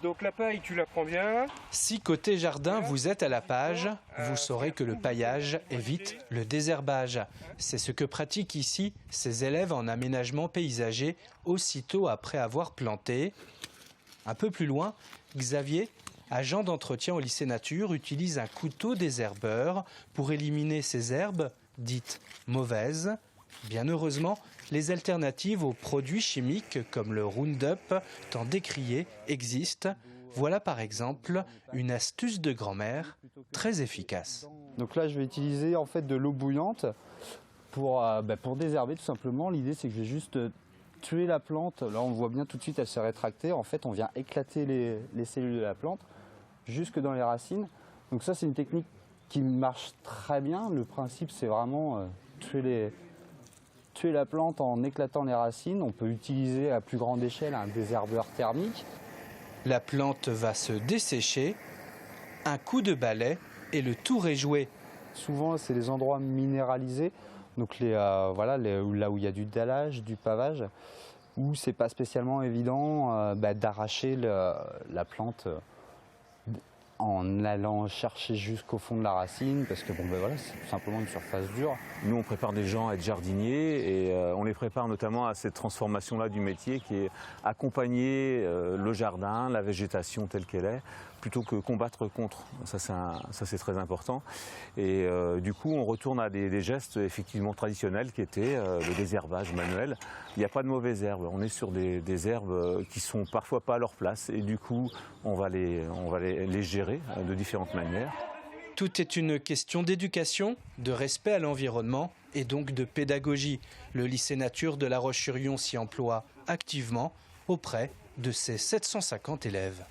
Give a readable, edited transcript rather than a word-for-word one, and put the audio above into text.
Donc la paille, tu la prends bien. Si côté jardin vous êtes à la page, vous saurez que le paillage évite le désherbage. C'est ce que pratiquent ici ces élèves en aménagement paysager aussitôt après avoir planté. Un peu plus loin, Xavier, agent d'entretien au lycée Nature, utilise un couteau désherbeur pour éliminer ces herbes dites mauvaises. Bien heureusement, les alternatives aux produits chimiques comme le Roundup, tant décrié, existent. Voilà par exemple une astuce de grand-mère très efficace. Donc là, je vais utiliser en fait de l'eau bouillante pour désherber tout simplement. L'idée, c'est que je vais juste tuer la plante. Là, on voit bien tout de suite, elle s'est rétractée. En fait, on vient éclater les cellules de la plante jusque dans les racines. Donc ça, c'est une technique qui marche très bien. Le principe, c'est vraiment tuer la plante en éclatant les racines. On peut utiliser à plus grande échelle un désherbeur thermique. La plante va se dessécher, un coup de balai et le tour est joué. Souvent, c'est les endroits minéralisés, donc là où il y a du dallage, du pavage, où c'est pas spécialement évident d'arracher la plante en allant chercher jusqu'au fond de la racine, parce que c'est tout simplement une surface dure. Nous, on prépare des gens à être jardiniers et on les prépare notamment à cette transformation-là du métier qui est accompagner le jardin, la végétation telle qu'elle est, plutôt que combattre contre. Ça, c'est très important. Et du coup, on retourne à des gestes effectivement traditionnels qui étaient le désherbage manuel. Il n'y a pas de mauvaises herbes. On est sur des herbes qui sont parfois pas à leur place et du coup, on va les gérer de différentes manières. Tout est une question d'éducation, de respect à l'environnement et donc de pédagogie. Le lycée Nature de La Roche-sur-Yon s'y emploie activement auprès de ses 750 élèves.